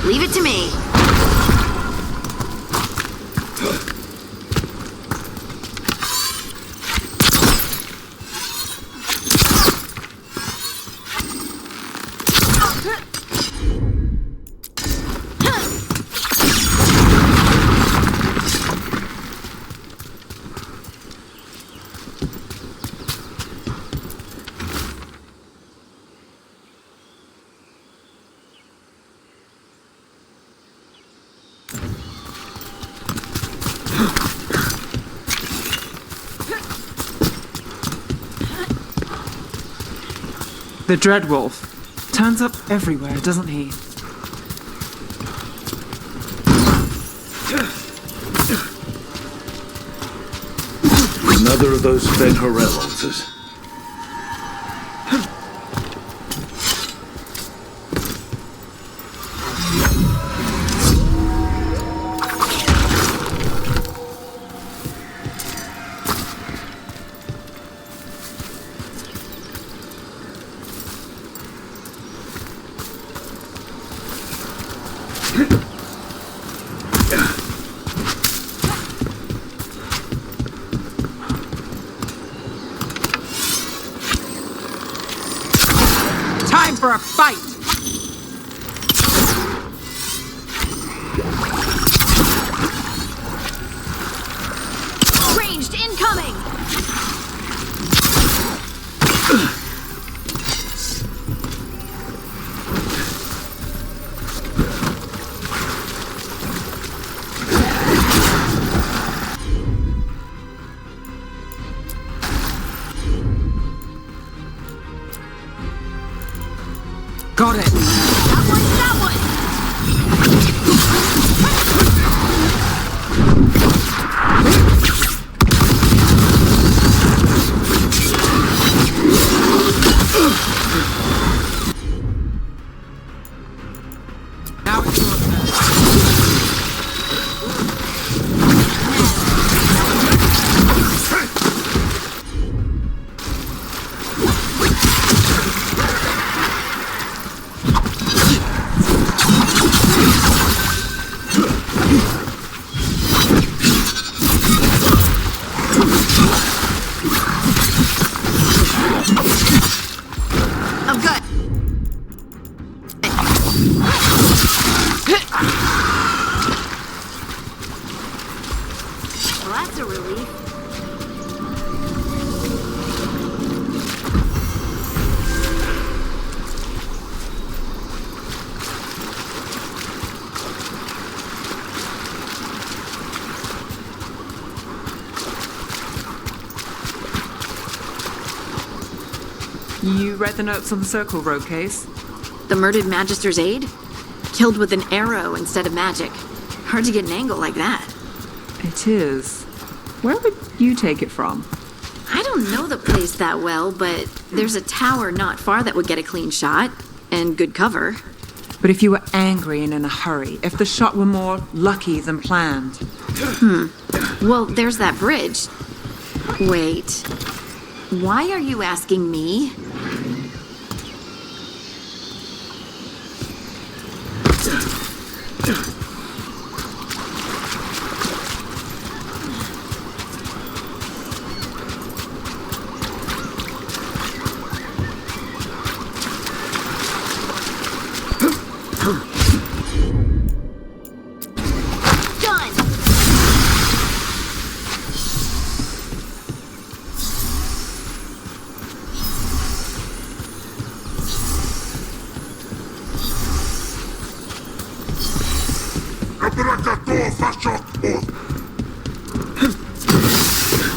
Leave it to me. The Dreadwolf turns up everywhere, doesn't he? Another of those fed Horel altars. Time for a fight! Ranged incoming! Got it! That one, that one! Now it's your turn. I'm good. Well, that's a relief. You read the notes on the Circle Road case? The murdered Magister's aide? Killed with an arrow instead of magic. Hard to get an angle like that. It is. Where would you take it from? I don't know the place that well, but there's a tower not far that would get a clean shot. And good cover. But if you were angry and in a hurry, if the shot were more lucky than planned. Well, there's that bridge. Wait. Why are you asking me? Done!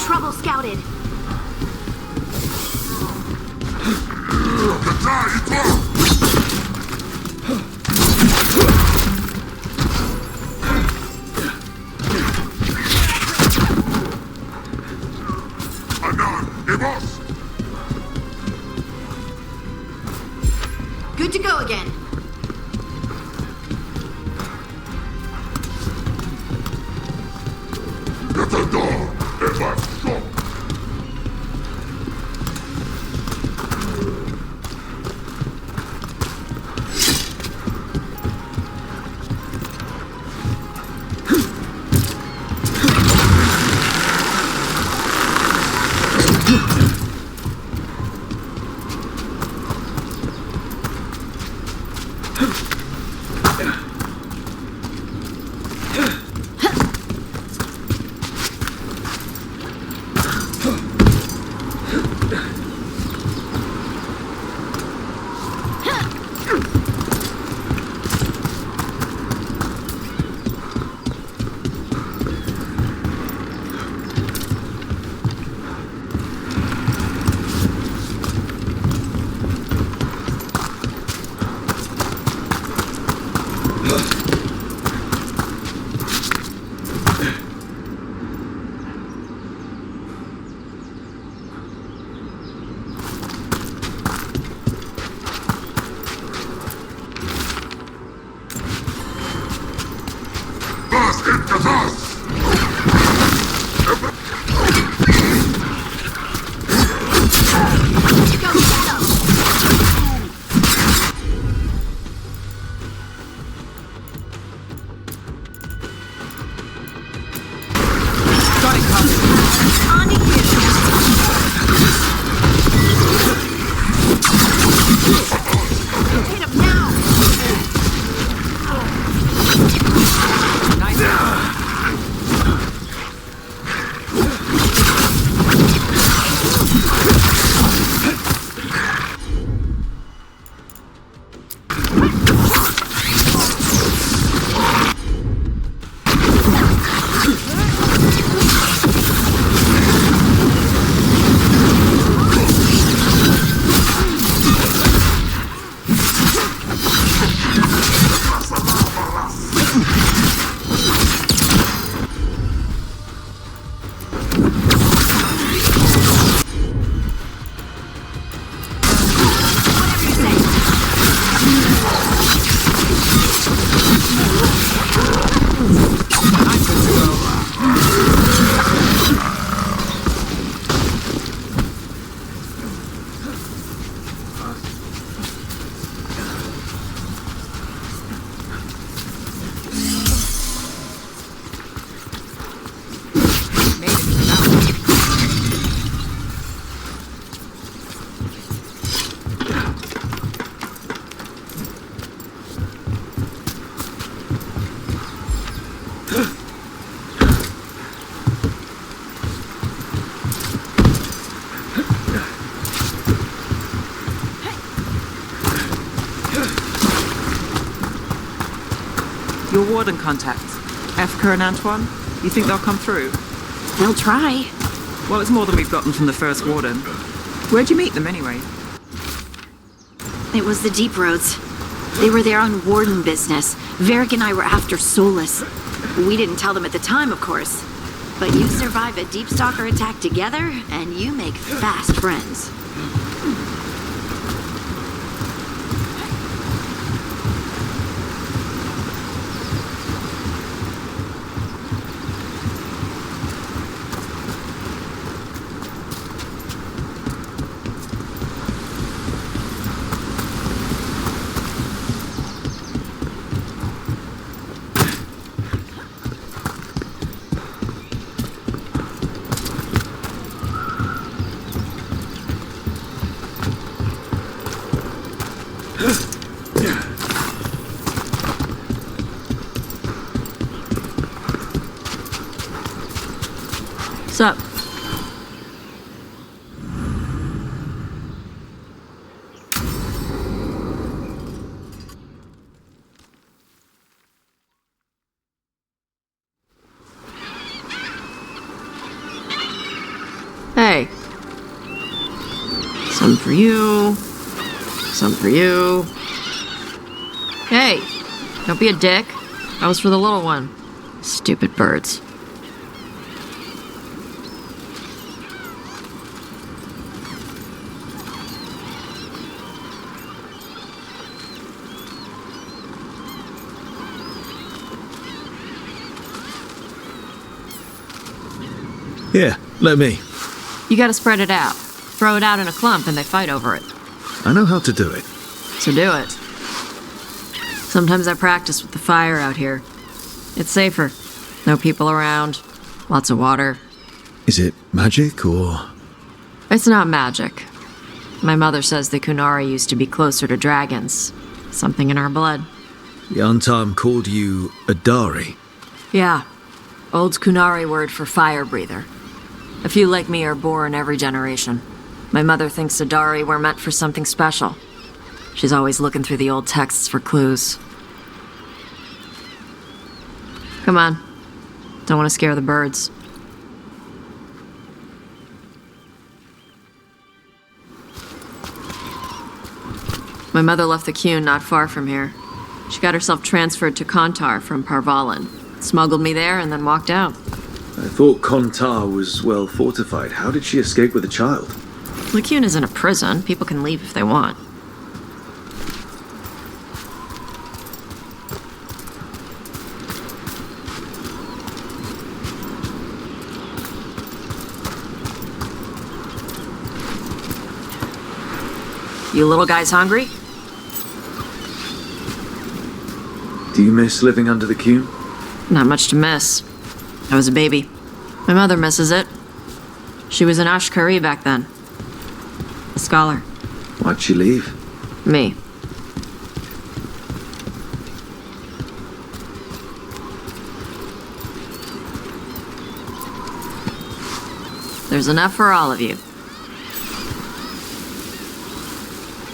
Trouble scouted. Good to go again. Got it covered. On to you. Hit him now. Nice. Your warden contacts, Efka and Antoine, you think they'll come through? They'll try. Well, it's more than we've gotten from the first warden. Where'd you meet them anyway? It was the Deep Roads. They were there on warden business. Varric and I were after Solus. We didn't tell them at the time, of course. But you survive a Deep Stalker attack together, and you make fast friends. Sup? Hey. Some for you. Some for you. Hey, don't be a dick. That was for the little one. Stupid birds. Here, let me. You gotta spread it out. Throw it out in a clump and they fight over it. I know how to do it. So do it. Sometimes I practice with the fire out here. It's safer. No people around. Lots of water. Is it magic or... It's not magic. My mother says the Kunari used to be closer to dragons. Something in our blood. The Untarm called you a Dari? Yeah. Old Kunari word for fire breather. A few like me are born every generation. My mother thinks Adari were meant for something special. She's always looking through the old texts for clues. Come on. Don't want to scare the birds. My mother left the Qun not far from here. She got herself transferred to Kontar from Parvalan. Smuggled me there and then walked out. I thought Kontar was well fortified. How did she escape with a child? The Qun isn't a prison. People can leave if they want. You little guys hungry? Do you miss living under the Cune? Not much to miss. I was a baby. My mother misses it. She was an Ashkari back then. A scholar. Why'd she leave? Me. There's enough for all of you.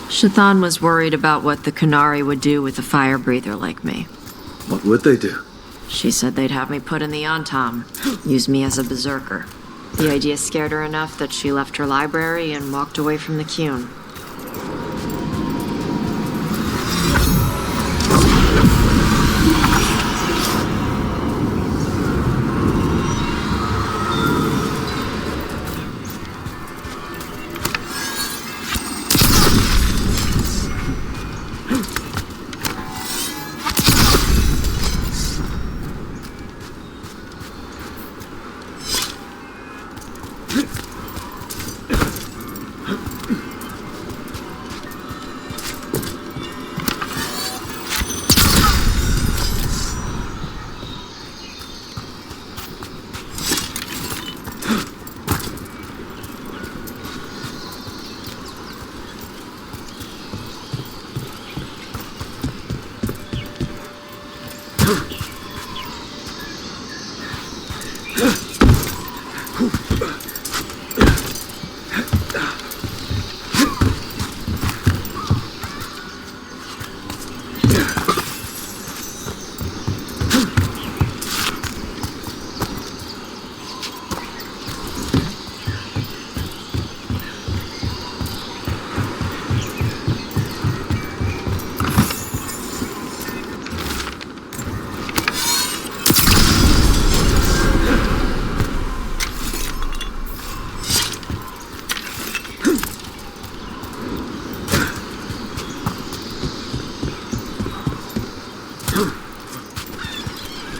Shathan was worried about what the Qunari would do with a fire breather like me. What would they do? She said they'd have me put in the Antam, use me as a berserker. The idea scared her enough that she left her library and walked away from the Qune.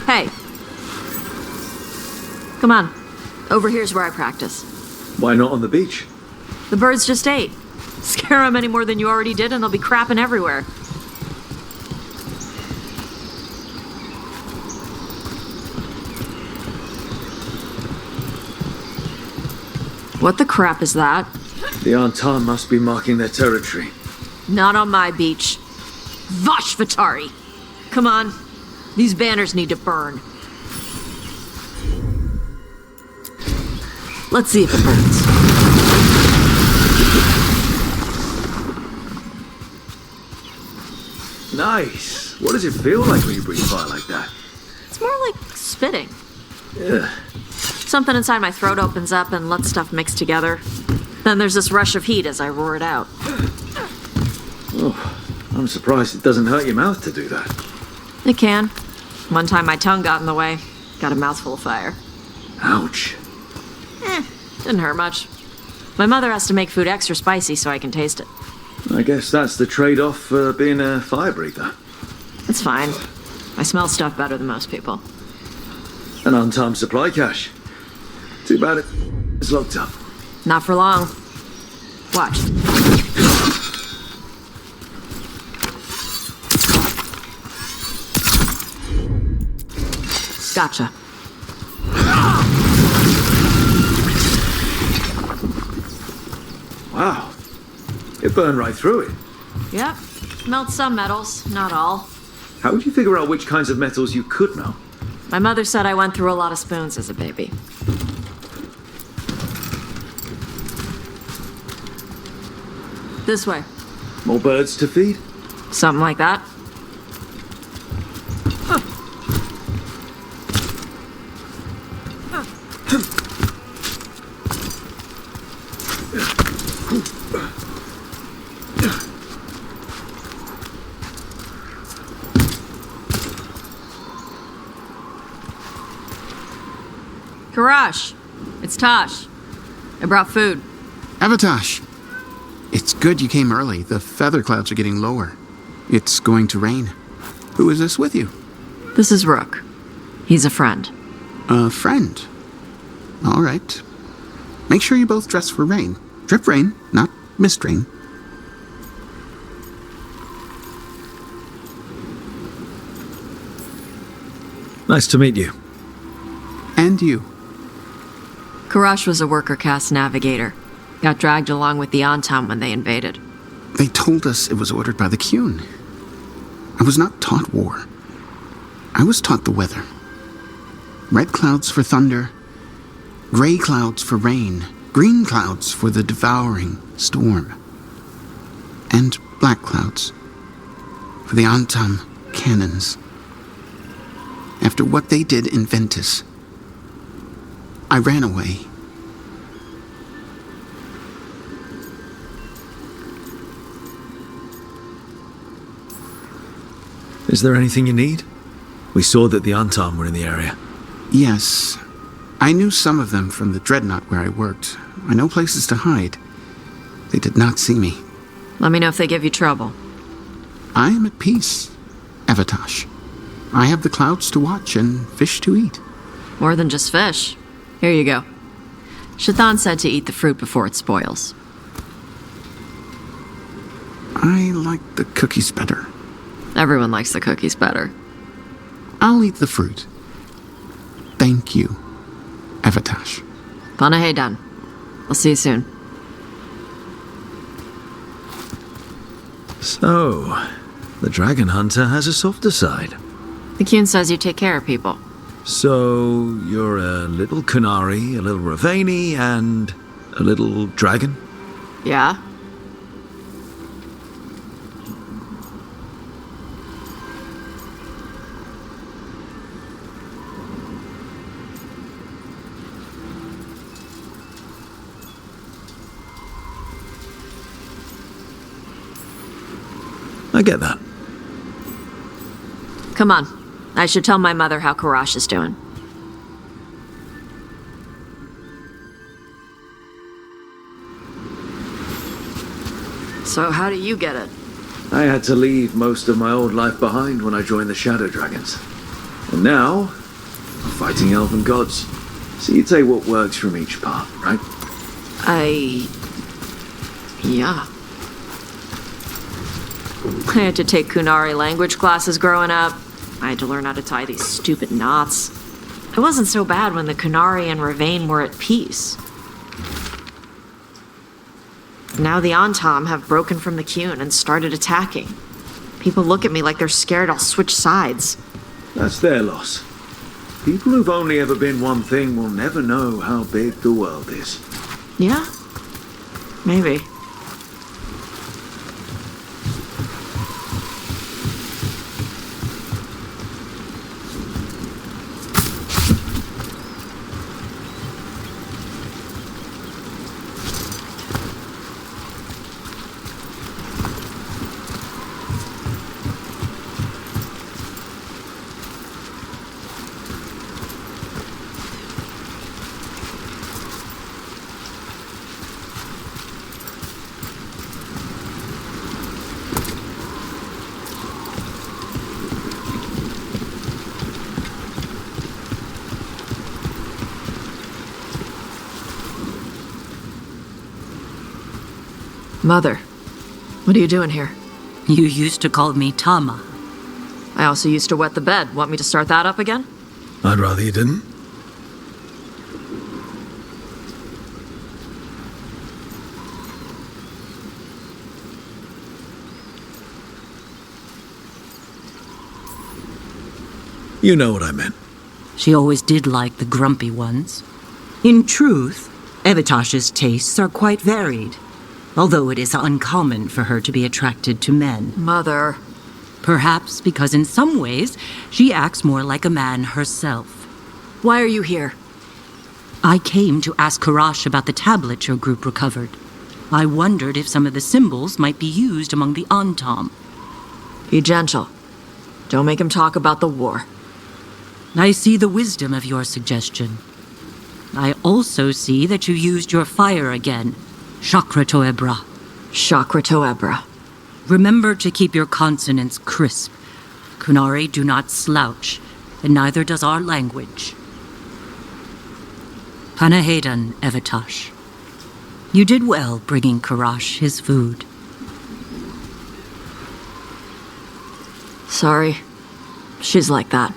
Hey. Come on. Over here's where I practice. Why not on the beach? The birds just ate. Scare them any more than you already did and they'll be crapping everywhere. What the crap is that? The Antar must be marking their territory. Not on my beach. Vashvatari! Come on. These banners need to burn. Let's see if it burns. Nice. What does it feel like when you breathe fire like that? It's more like spitting. Yeah. Something inside my throat opens up and lets stuff mix together. Then there's this rush of heat as I roar it out. Oh, I'm surprised it doesn't hurt your mouth to do that. It can. One time my tongue got in the way. Got a mouthful of fire. Ouch. Didn't hurt much. My mother has to make food extra spicy so I can taste it. I guess that's the trade-off for being a fire breather. It's fine. I smell stuff better than most people. An untimed supply cache. Too bad it's locked up. Not for long. Watch. Gotcha. Wow. It burned right through it. Yep. Melt some metals, not all. How would you figure out which kinds of metals you could melt? My mother said I went through a lot of spoons as a baby. This way. More birds to feed? Something like that. Karash, it's Taash. I brought food. Avatash, it's good you came early. The feather clouds are getting lower. It's going to rain. Who is this with you? This is Rook. He's a friend. A friend. All right. Make sure you both dress for rain. Drip rain, not mist rain. Nice to meet you. And you. Karash was a worker caste navigator. Got dragged along with the Antam when they invaded. They told us it was ordered by the Qun. I was not taught war. I was taught the weather. Red clouds for thunder, gray clouds for rain, green clouds for the devouring storm, and black clouds for the Antam cannons. After what they did in Ventus, I ran away. Is there anything you need? We saw that the Antam were in the area. Yes, I knew some of them from the dreadnought where I worked. I know places to hide. They did not see me. Let me know if they give you trouble. I am at peace, Evatash. I have the clouds to watch and fish to eat. More than just fish. Here you go. Shathan said to eat the fruit before it spoils. I like the cookies better. Everyone likes the cookies better. I'll eat the fruit. Thank you, Evatash. Panahedan. I'll see you soon. So, the dragon hunter has a softer side. The Qun says you take care of people. So, you're a little Kunari, a little Ravani, and a little dragon? Yeah? I get that. Come on. I should tell my mother how Karash is doing. So how do you get it? I had to leave most of my old life behind when I joined the Shadow Dragons. And now, I'm fighting elven gods. So you take what works from each part, right? Yeah. I had to take Kunari language classes growing up. I had to learn how to tie these stupid knots. It wasn't so bad when the Kunari and Ravane were at peace. Now the Antam have broken from the Qun and started attacking. People look at me like they're scared I'll switch sides. That's their loss. People who've only ever been one thing will never know how big the world is. Yeah? Maybe. Mother, what are you doing here? You used to call me Tama. I also used to wet the bed. Want me to start that up again? I'd rather you didn't. You know what I meant. She always did like the grumpy ones. In truth, Evitash's tastes are quite varied, although it is uncommon for her to be attracted to men. Mother. Perhaps because in some ways, she acts more like a man herself. Why are you here? I came to ask Karash about the tablet your group recovered. I wondered if some of the symbols might be used among the Antam. Be gentle. Don't make him talk about the war. I see the wisdom of your suggestion. I also see that you used your fire again, Chakra Toebra. Chakra Toebra. Remember to keep your consonants crisp. Kunari do not slouch, and neither does our language. Panahedan, Evitash. You did well bringing Karash his food. Sorry. She's like that.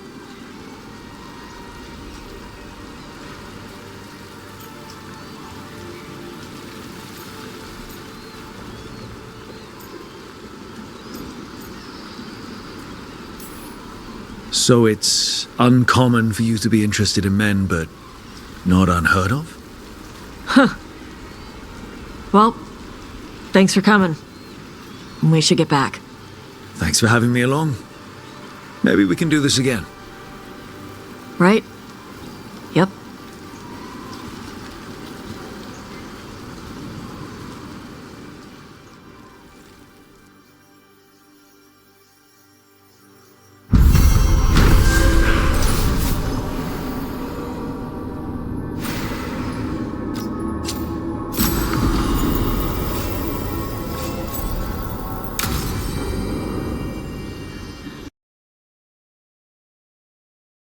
So it's uncommon for you to be interested in men, but not unheard of? Well, thanks for coming. We should get back. Thanks for having me along. Maybe we can do this again. Right?